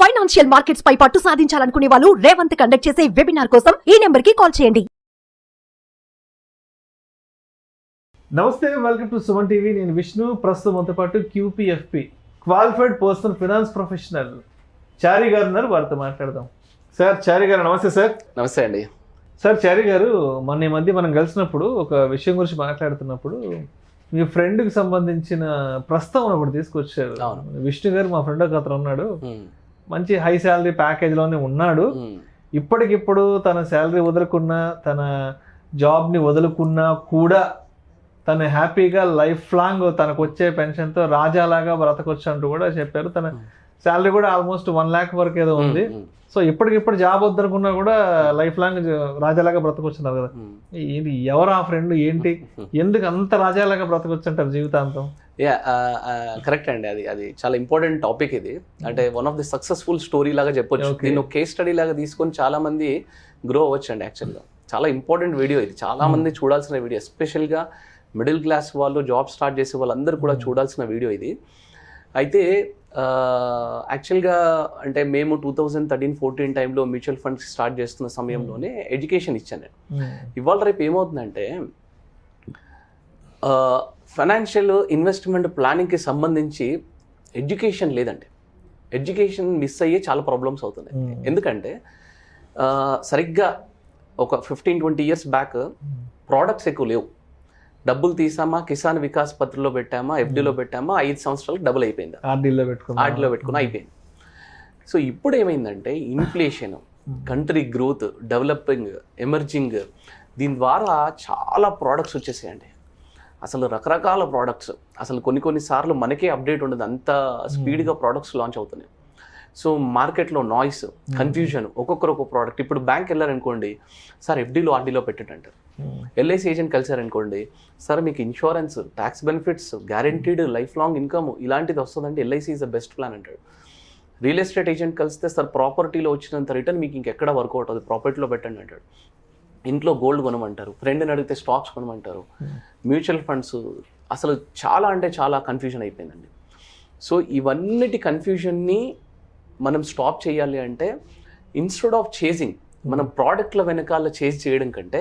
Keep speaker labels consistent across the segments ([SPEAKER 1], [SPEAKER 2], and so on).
[SPEAKER 1] Financial markets పై పట్టు సాధించాలనుకునే వాళ్ళు Revanth conduct చేసే వెబినార్ కోసం ఈ నెంబర్ కి కాల్ చేయండి.
[SPEAKER 2] నమస్తే, వెల్కమ్ టు సుమన్ టీవీ. నేను విష్ణు. ప్రస్తుతం మనతో పాటు QPFP qualified personal finance professional Chari గారు ఉన్నారు. వారితో మాట్లాడదాం. సార్ చారీ గారు నమస్తే. సార్
[SPEAKER 3] నమస్తే అండి.
[SPEAKER 2] సార్ చారీ గారు, మొన్న ఈ మధ్య మనం కలిసినప్పుడు ఒక విషయం గురించి మాట్లాడుతున్నప్పుడు మీ ఫ్రెండ్కి సంబంధించిన ప్రస్తావన ఒకటి తీసుకొచ్చారు. విష్ణు గారు మా ఫ్రెండ్ ఒక అతను ఉన్నాడు, మంచి హై శాలరీ ప్యాకేజ్లోనే ఉన్నాడు, ఇప్పటికిప్పుడు తన శాలరీ వదులుకున్నా తన జాబ్ని వదులుకున్నా కూడా తను హ్యాపీగా లైఫ్ లాంగ్ తనకు వచ్చే పెన్షన్తో రాజాలాగా బ్రతకొచ్చు అంటూ కూడా చెప్పారు. తన శాలరీ కూడా ఆల్మోస్ట్ 1 lakh వరకు ఏదో ఉంది. సో ఇప్పటికిప్పుడు జాబ్ వద్దనుకున్నా కూడా లైఫ్ లాంగ్ రాజాలాగా బ్రతకొచ్చున్నారు కదా. ఏంటి, ఎవరు ఆ ఫ్రెండ్, ఏంటి, ఎందుకు అంత రాజాలాగా బ్రతకొచ్చు అంటారు జీవితాంతం?
[SPEAKER 3] కరెక్ట్ అండి. అది చాలా ఇంపార్టెంట్ టాపిక్. ఇది అంటే one of the successful story లాగా చెప్పొచ్చు. దీన్ని ఒక కేస్ స్టడీ లాగా తీసుకొని చాలా మంది గ్రో అవ్వచ్చు అండి. యాక్చువల్గా చాలా ఇంపార్టెంట్ వీడియో ఇది. చాలా మంది చూడాల్సిన వీడియో, ఎస్పెషల్గా మిడిల్ క్లాస్ వాళ్ళు, జాబ్ స్టార్ట్ చేసే వాళ్ళందరూ కూడా చూడాల్సిన వీడియో ఇది. అయితే యాక్చువల్గా అంటే మేము 2013-14 టైంలో మ్యూచువల్ ఫండ్స్ స్టార్ట్ చేస్తున్న సమయంలోనే ఎడ్యుకేషన్ ఇచ్చాను నేను. ఇవాళ రేపు ఏమవుతుందంటే ఫైనాన్షియల్ ఇన్వెస్ట్మెంట్ ప్లానింగ్కి సంబంధించి ఎడ్యుకేషన్ లేదండి. ఎడ్యుకేషన్ మిస్ అయ్యే చాలా ప్రాబ్లమ్స్ అవుతున్నాయి. ఎందుకంటే సరిగ్గా ఒక 15-20 ఇయర్స్ బ్యాక్ ప్రోడక్ట్స్ ఎక్కువ లేవు. డబ్బులు తీసామా, కిసాన్ వికాస్ పత్రిలో పెట్టామా, FDలో పెట్టామా, 5 సంవత్సరాలకు డబుల్ అయిపోయింది, ఆర్డీలో పెట్టుకుని అయిపోయింది. సో ఇప్పుడు ఏమైందంటే inflation, country growth, developing, emerging, దీని ద్వారా చాలా ప్రోడక్ట్స్ వచ్చేసాయండి. అసలు రకరకాల ప్రోడక్ట్స్, అసలు కొన్ని సార్లు మనకే అప్డేట్ ఉండదు, అంత స్పీడ్గా ప్రోడక్ట్స్ లాంచ్ అవుతున్నాయి. సో మార్కెట్లో నాయిస్, కన్ఫ్యూజన్, ఒక్కొక్కరు ఒక్కొక్క ప్రోడక్ట్. ఇప్పుడు బ్యాంక్ వెళ్ళారనుకోండి, సార్ FDలో ఆర్డీలో పెట్టంటారు. LIC ఏజెంట్ కలిసారనుకోండి, సార్ మీకు insurance, tax benefits, guaranteed life long income ఇలాంటిది వస్తుందంటే LIC is the best plan అంటాడు. రియల్ ఎస్టేట్ ఏజెంట్ కలిస్తే, సార్ ప్రాపర్టీలో వచ్చినంత రిటర్న్ మీకు ఇంకెక్కడ వర్కౌట్ అవుతుంది, ప్రాపర్టీలో పెట్టండి అంటాడు. ఇంట్లో గోల్డ్ కొనమంటారు, ఫ్రెండ్ని అడిగితే స్టాక్స్ కొనమంటారు, మ్యూచువల్ ఫండ్స్. అసలు చాలా అంటే చాలా కన్ఫ్యూజన్ అయిపోయిందండి. సో ఇవన్నిటి కన్ఫ్యూజన్ని మనం స్టాప్ చేయాలి అంటే, ఇన్స్టెడ్ ఆఫ్ చేసింగ్, మనం ప్రోడక్ట్ల వెనకాల చేజ్ చేయడం కంటే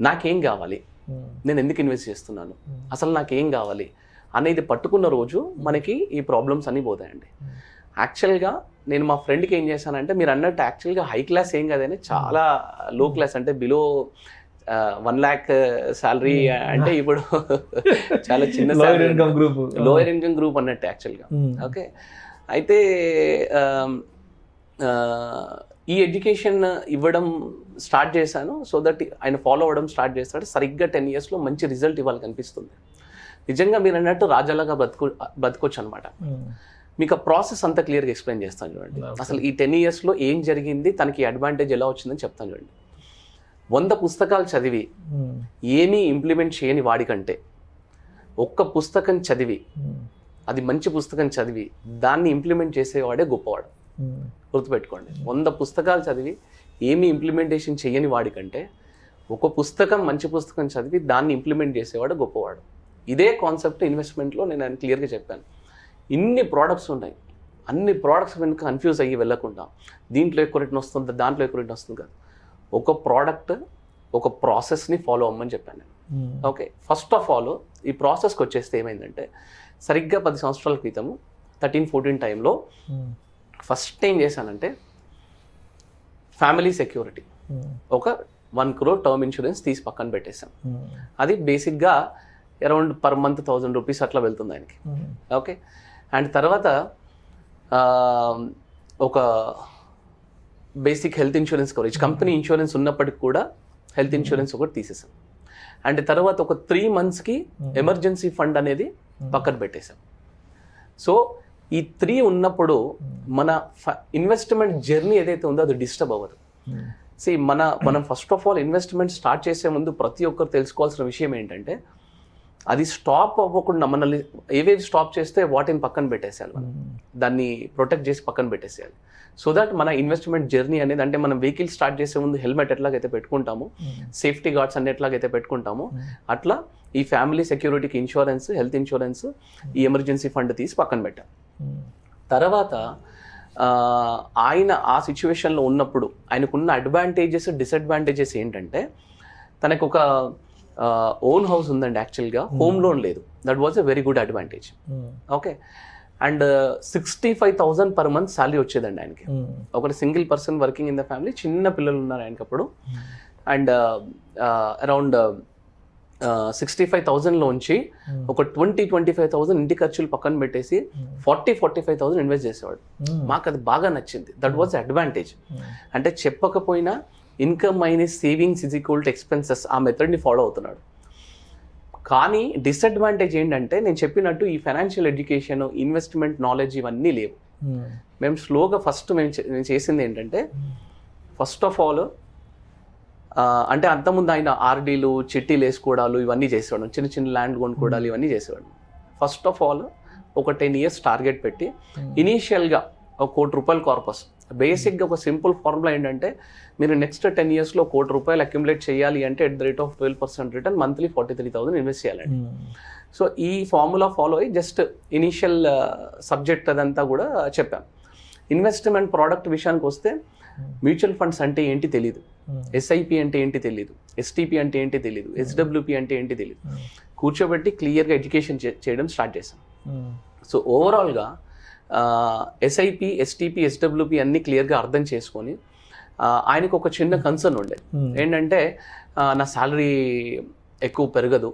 [SPEAKER 3] నాకేం కావాలి, నేను ఎందుకు ఇన్వెస్ట్ చేస్తున్నాను, అసలు నాకేం కావాలి అనేది పట్టుకున్న రోజు మనకి ఈ ప్రాబ్లమ్స్ అన్నీ పోతాయండి. యాక్చువల్గా నేను మా ఫ్రెండ్కి ఏం చేశానంటే, మీరు అన్నట్టు యాక్చువల్గా హై క్లాస్ ఏం కాదని, చాలా లో క్లాస్ అంటే బిలో 1 lakh శాలరీ అంటే ఇప్పుడు చాలా చిన్న లోయర్ ఇన్కమ్ గ్రూప్ అన్నట్టు యాక్చువల్గా. ఓకే, అయితే ఈ ఎడ్యుకేషన్ ఇవ్వడం స్టార్ట్ చేశాను. సో దట్ ఆయన ఫాలో అవ్వడం స్టార్ట్ చేస్తాడు. సరిగ్గా 10 yearsలో మంచి రిజల్ట్ ఇవ్వాలి కనిపిస్తుంది. నిజంగా మీరు అన్నట్టు రాజాలాగా బతకొచ్చు అనమాట. మీకు ఆ ప్రాసెస్ అంతా క్లియర్గా ఎక్స్ప్లెయిన్ చేస్తాను చూడండి. అసలు ఈ 10 yearsలో ఏం జరిగింది, తనకి అడ్వాంటేజ్ ఎలా వచ్చిందని చెప్తాను చూడండి. 100 పుస్తకాలు చదివి ఏమీ ఇంప్లిమెంట్ చేయని వాడికంటే, ఒక్క పుస్తకం చదివి, అది మంచి పుస్తకం చదివి దాన్ని ఇంప్లిమెంట్ చేసేవాడే గొప్పవాడు. గుర్తుపెట్టుకోండి, 100 పుస్తకాలు చదివి ఏమీ ఇంప్లిమెంటేషన్ చేయని వాడికంటే, ఒక పుస్తకం, మంచి పుస్తకం చదివి దాన్ని ఇంప్లిమెంట్ చేసేవాడు గొప్పవాడు. ఇదే కాన్సెప్ట్ ఇన్వెస్ట్మెంట్లో నేను ఆయన క్లియర్గా చెప్పాను. ఇన్ని ప్రోడక్ట్స్ ఉన్నాయి, అన్ని ప్రోడక్ట్స్ వెనుక కన్ఫ్యూజ్ అయ్యి వెళ్ళకుండా, దీంట్లో ఎక్కువ రిటర్న్ వస్తుంది, దాంట్లో ఎక్కువ రిటర్న్ వస్తుంది కాదు, ఒక ప్రోడక్ట్, ఒక ప్రాసెస్ని ఫాలో అవ్వమని చెప్పాను నేను. ఓకే, ఫస్ట్ ఆఫ్ ఆల్ ఈ ప్రాసెస్కి వచ్చేస్తే ఏమైందంటే, సరిగ్గా 10 సంవత్సరాల క్రితము 13-14 టైంలో ఫస్ట్ ఏం చేశానంటే, ఫ్యామిలీ సెక్యూరిటీ ఒక 1 crore టర్మ్ ఇన్సూరెన్స్ తీసి పక్కన పెట్టేశాం. అది బేసిక్గా అరౌండ్ పర్ మంత్ 1000 rupees అట్లా వెళ్తుంది ఆయనకి. ఓకే, అండ్ తర్వాత ఒక basic health insurance coverage, company insurance ఉన్నప్పటికి కూడా హెల్త్ ఇన్సూరెన్స్ ఒకటి తీసేసాం. అండ్ తర్వాత ఒక 3 monthsకి ఎమర్జెన్సీ ఫండ్ అనేది పక్కన పెట్టేశాం. సో ఈ 3 ఉన్నప్పుడు మన ఇన్వెస్ట్మెంట్ జర్నీ ఏదైతే ఉందో అది డిస్టర్బ్ అవ్వదు. మనం first of all investment start చేసే ముందు ప్రతి ఒక్కరు తెలుసుకోవాల్సిన విషయం ఏంటంటే, అది స్టాప్ అవ్వకుండా మనల్ని ఏవేవి స్టాప్ చేస్తే వాటిని పక్కన పెట్టేసేయాలి, మనం దాన్ని ప్రొటెక్ట్ చేసి పక్కన పెట్టేసేయాలి. సో దట్ మన ఇన్వెస్ట్మెంట్ జర్నీ అనేది, అంటే మనం వెహికల్ స్టార్ట్ చేసే ముందు హెల్మెట్ ఎట్లాగైతే పెట్టుకుంటాము, సేఫ్టీ గార్డ్స్ అన్ని ఎట్లాగైతే పెట్టుకుంటామో, అట్లా ఈ ఫ్యామిలీ సెక్యూరిటీకి ఇన్సూరెన్స్, హెల్త్ ఇన్సూరెన్స్, ఈ ఎమర్జెన్సీ ఫండ్ తీసి పక్కన పెట్టాం. తర్వాత ఆయన ఆ సిచ్యువేషన్లో ఉన్నప్పుడు ఆయనకున్న అడ్వాంటేజెస్ డిసడ్వాంటేజెస్ ఏంటంటే తనకు ఒక ఓన్ హౌస్ ఉందండి, యాక్చువల్గా హోమ్ లోన్ లేదు. That was a very good advantage. Okay, and 65,000 per month salary వచ్చేదండి ఆయనకి. ఒకటి single person working in the family, చిన్న పిల్లలు ఉన్నారు ఆయనకి అప్పుడు. అండ్ అరౌండ్ 65,000లోంచి ఒక 20-25,000 ఇంటి ఖర్చులు పక్కన పెట్టేసి 40-45,000 ఇన్వెస్ట్ చేసేవాడు. మాకు అది బాగా నచ్చింది. That was advantage. అంటే చెప్పకపోయినా income minus savings is equal to expenses, ఆ మెథడ్ని ఫాలో అవుతున్నాడు. కానీ డిసడ్వాంటేజ్ ఏంటంటే నేను చెప్పినట్టు ఈ ఫైనాన్షియల్ ఎడ్యుకేషన్, ఇన్వెస్ట్మెంట్ నాలెడ్జ్ ఇవన్నీ లేవు. మేము స్లోగా ఫస్ట్ మేము చేసింది ఏంటంటే, ఫస్ట్ ఆఫ్ ఆల్ అంటే అంతకుముందు ఆయన ఆర్డీలు, చిట్టీలు వేసుకోవడాలు ఇవన్నీ చేసేవాడు, చిన్న చిన్న ల్యాండ్ కొనుక్కోవడాలు ఇవన్నీ చేసేవాడు. ఫస్ట్ ఆఫ్ ఆల్ ఒక 10 years టార్గెట్ పెట్టి ఇనీషియల్గా ఒక ₹1,00,00,000 కార్పస్. బేసిక్గా ఒక సింపుల్ ఫార్ములా ఏంటంటే, మీరు నెక్స్ట్ 10 yearsలో ₹1,00,00,000 అక్యుములేట్ చేయాలి అంటే at the rate of 12% return monthly 43,000 invest చేయాలండి. సో ఈ ఫార్ములా ఫాలో అయ్యి జస్ట్ ఇనీషియల్ సబ్జెక్ట్ అదంతా కూడా చెప్పాం. ఇన్వెస్ట్మెంట్ ప్రోడక్ట్ విషయానికి వస్తే మ్యూచువల్ ఫండ్స్ అంటే ఏంటి తెలియదు, ఎస్ఐపి అంటే ఏంటి తెలియదు, ఎస్టీపీ అంటే ఏంటి తెలియదు, ఎస్డబ్ల్యూపీ అంటే ఏంటి తెలియదు. కూర్చోబెట్టి క్లియర్గా ఎడ్యుకేషన్ చేయడం స్టార్ట్ చేశాం. సో ఓవరాల్గా ఎస్ఐపి, ఎస్టీపీ, ఎస్డబ్ల్యూపీ అన్నీ క్లియర్గా అర్థం చేసుకొని ఆయనకు ఒక చిన్న కన్సర్న్ ఉండే ఏంటంటే, నా శాలరీ ఎక్కువ పెరగదు.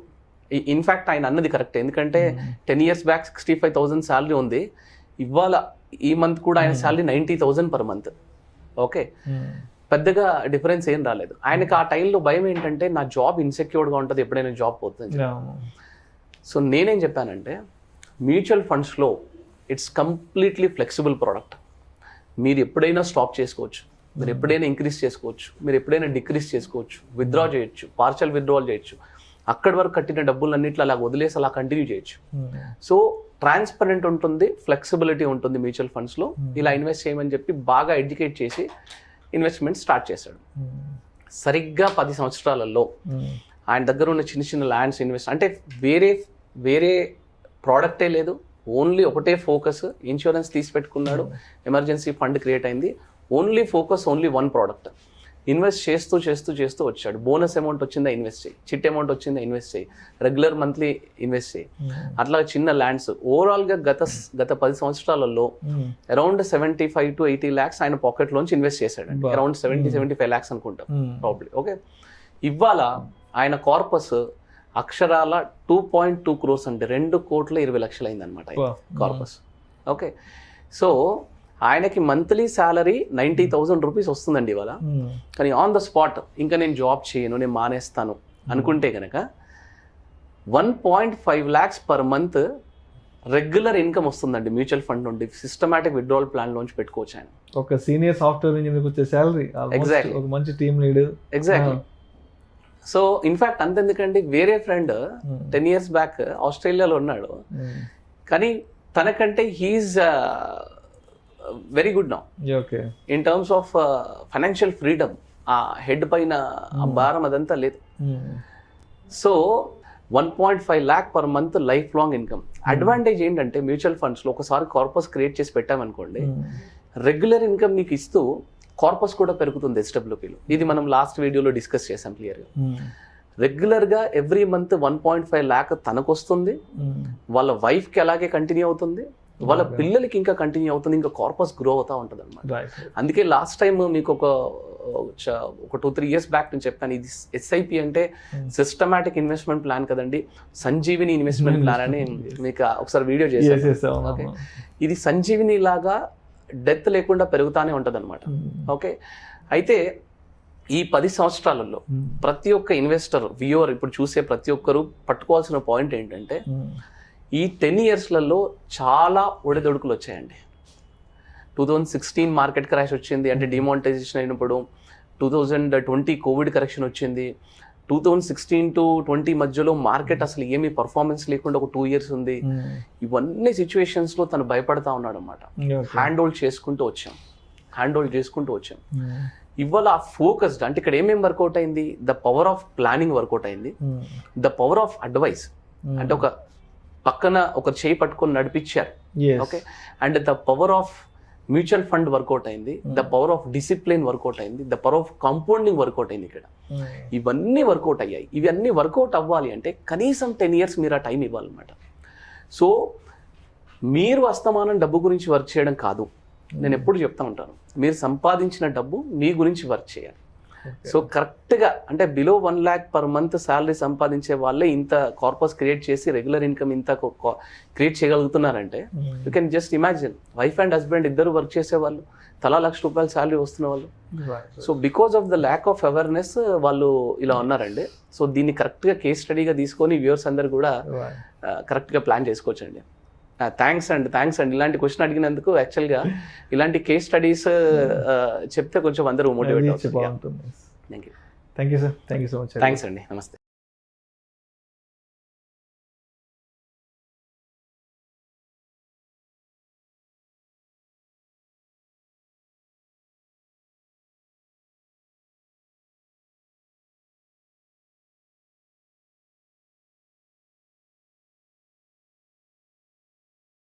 [SPEAKER 3] ఇన్ఫ్యాక్ట్ ఆయన అన్నది కరెక్ట్, ఎందుకంటే 10 years బ్యాక్ 65,000 శాలరీ ఉంది. ఇవాళ ఈ మంత్ కూడా ఆయన శాలరీ 90,000 per month. ఓకే, పెద్దగా డిఫరెన్స్ ఏం రాలేదు. ఆయనకు ఆ టైంలో భయం ఏంటంటే, నా జాబ్ ఇన్సెక్యూర్డ్గా ఉంటుంది, ఎప్పుడైనా జాబ్ పోతుంది. సో నేనేం చెప్పానంటే, మ్యూచువల్ ఫండ్స్లో ఇట్స్ కంప్లీట్లీ ఫ్లెక్సిబుల్ ప్రోడక్ట్. మీరు ఎప్పుడైనా స్టాప్ చేసుకోవచ్చు, మీరు ఎప్పుడైనా ఇంక్రీజ్ చేసుకోవచ్చు, మీరు ఎప్పుడైనా డిక్రీజ్ చేసుకోవచ్చు, విత్డ్రా చేయొచ్చు, పార్షల్ విత్డ్రాల్ చేయొచ్చు, అక్కడి వరకు కట్టిన డబ్బులు అన్నిట్లో అలా వదిలేసి అలా కంటిన్యూ చేయొచ్చు. సో ట్రాన్స్పరెంట్ ఉంటుంది, ఫ్లెక్సిబిలిటీ ఉంటుంది మ్యూచువల్ ఫండ్స్లో. ఇలా ఇన్వెస్ట్ చేయమని చెప్పి బాగా ఎడ్యుకేట్ చేసి ఇన్వెస్ట్మెంట్ స్టార్ట్ చేశాడు. సరిగ్గా 10 సంవత్సరాలలో ఆయన దగ్గర ఉన్న చిన్న చిన్న ల్యాండ్స్ ఇన్వెస్ట్, అంటే వేరే ప్రోడక్టే లేదు, ఓన్లీ ఒకటే ఫోకస్. ఇన్సూరెన్స్ తీసి పెట్టుకున్నాడు, ఎమర్జెన్సీ ఫండ్ క్రియేట్ అయింది, only focus, only one product. Invest చేస్తూ చేస్తూ చేస్తూ వచ్చాడు. బోనస్ అమౌంట్ వచ్చిందా ఇన్వెస్ట్ చేయి, చిట్ అమౌంట్ వచ్చిందా ఇన్వెస్ట్ చేయి, రెగ్యులర్ మంత్లీ ఇన్వెస్ట్ చేయి, అట్లా చిన్న ల్యాండ్స్. ఓవరాల్గా గత 10 సంవత్సరాలలో అరౌండ్ 75 to 80 lakhs ఆయన పాకెట్ లోంచి ఇన్వెస్ట్ చేశాడు. అరౌండ్ 70-75 lakhs అనుకుంటాం ప్రాబ్లీ. ఓకే, ఇవాళ ఆయన కార్పస్ అక్షరాల 2.2 crores అంటే 2,20,00,000 అయిందనమాట కార్పస్. ఓకే, సో ఆయనకి మంత్లీ శాలరీ 90,000 రూపీస్ వస్తుందండి ఇవాళ. కానీ ఆన్ ద స్పాట్ ఇంకా నేను జాబ్ చేయను, నేను మానేస్తాను అనుకుంటే కనుక 1.5 lakhs per month regular income వస్తుందండి మ్యూచువల్ ఫండ్ నుండి. సిస్టమాటిక్ విత్డ్రావల్ ప్లాన్ లోంచి పెట్టుకోవచ్చు ఆయన.
[SPEAKER 2] ఒక సీనియర్ సాఫ్ట్వేర్ ఇంజనీర్ వచ్చే శాలరీ,
[SPEAKER 3] ఎగ్జాక్ట్లీ,
[SPEAKER 2] ఒక మంచి team lead.
[SPEAKER 3] Exactly. So in fact అంతెందుకండి, వేరే ఫ్రెండ్ 10 years బ్యాక్ ఆస్ట్రేలియాలో ఉన్నాడు, కానీ తనకంటే he is very good now in terms of financial freedom. ఆ హెడ్ పైన ఆ భారం అదంతా లేదు. So 1.5 lakh per month life long income. Advantage ఏంటంటే, మ్యూచువల్ ఫండ్స్లో ఒకసారి కార్పస్ క్రియేట్ చేసి పెట్టామనుకోండి, రెగ్యులర్ ఇన్కమ్ మీకు ఇస్తూ కార్పస్ కూడా పెరుగుతుంది ఎస్డబ్ల్యూపీలో. ఇది మనం లాస్ట్ వీడియోలో డిస్కస్ చేసాం క్లియర్గా. రెగ్యులర్గా ఎవ్రీ మంత్ 1.5 lakh తనకు వస్తుంది, వాళ్ళ వైఫ్కి అలాగే కంటిన్యూ అవుతుంది, వాళ్ళ పిల్లలకి ఇంకా కంటిన్యూ అవుతుంది, ఇంకా కార్పస్ గ్రో అవుతూ ఉంటుంది అనమాట. అందుకే లాస్ట్ టైం మీకు ఒక 2-3 years బ్యాక్ నేను చెప్పాను, ఇది ఎస్ఐపి అంటే సిస్టమాటిక్ ఇన్వెస్ట్మెంట్ ప్లాన్ కదండి, సంజీవిని ఇన్వెస్ట్మెంట్ ప్లాన్ అని మీకు ఒకసారి వీడియో చేశాను. ఓకే, ఇది సంజీవిని లాగా డెత్ లేకుండా పెరుగుతానే ఉంటుంది అనమాట. ఓకే, అయితే ఈ 10 సంవత్సరాలలో ప్రతి ఒక్క ఇన్వెస్టర్, వ్యూవర్, ఇప్పుడు చూసే ప్రతి ఒక్కరు పట్టుకోవాల్సిన పాయింట్ ఏంటంటే, ఈ 10 yearsలలో చాలా ఒడిదొడుకులు వచ్చాయండి. 2016 మార్కెట్ క్రాష్ వచ్చింది, అంటే డిమానిటైజేషన్ అయినప్పుడు. 2020 కోవిడ్ కరెక్షన్ వచ్చింది. 2016 to 20 మధ్యలో మార్కెట్ అసలు ఏమీ పర్ఫార్మెన్స్ లేకుండా ఒక 2 years ఉంది. ఇవన్నీ సిచ్యువేషన్స్లో తను భయపడతా ఉన్నాడు అనమాట. హ్యాండ్ హోల్డ్ చేసుకుంటూ వచ్చాం. ఇవాళ ఫోకస్డ్, అంటే ఇక్కడ ఏమేమి వర్కౌట్ అయింది, the power of planning work out అయింది, ద పవర్ ఆఫ్ అడ్వైస్, అంటే ఒక పక్కన ఒక చేయి పట్టుకొని నడిపించారు. Okay, and the power of mutual fund work out అయింది, the power of discipline work out అయింది, the power of compounding work out అయింది. ఇక్కడ ఇవన్నీ వర్కౌట్ అయ్యాయి. ఇవన్నీ వర్కౌట్ అవ్వాలి అంటే కనీసం 10 years మీరు ఆ టైం ఇవ్వాలన్నమాట. సో మీరు అస్తమానం డబ్బు గురించి వర్క్ చేయడం కాదు, నేను ఎప్పుడు చెప్తా ఉంటాను, మీరు సంపాదించిన డబ్బు మీ గురించి వర్క్ చేయాలి. సో కరెక్ట్గా అంటే below 1 lakh per month salary సంపాదించే వాళ్ళే ఇంత కార్పస్ క్రియేట్ చేసి రెగ్యులర్ ఇన్కమ్ ఇంత క్రియేట్ చేయగలుగుతున్నారంటే you can just imagine. Wife and husband ఇద్దరు వర్క్ చేసేవాళ్ళు, తలా ₹1,00,000 శాలరీ వస్తున్న వాళ్ళు. So because of the lack of awareness వాళ్ళు ఇలా ఉన్నారండి. సో దీన్ని కరెక్ట్గా కేస్ స్టడీగా తీసుకొని వ్యూవర్స్ అందరు కూడా కరెక్ట్గా ప్లాన్ చేసుకోవచ్చండి. థ్యాంక్స్ అండి ఇలాంటి క్వశ్చన్ అడిగినందుకు. యాక్చువల్గా ఇలాంటి కేస్ స్టడీస్ చెప్తే కొంచెం అందరూ మోటివేట్ అవుతుంది.
[SPEAKER 2] Thank you sir, thank you so much.
[SPEAKER 3] Thanks అండి, నమస్తే.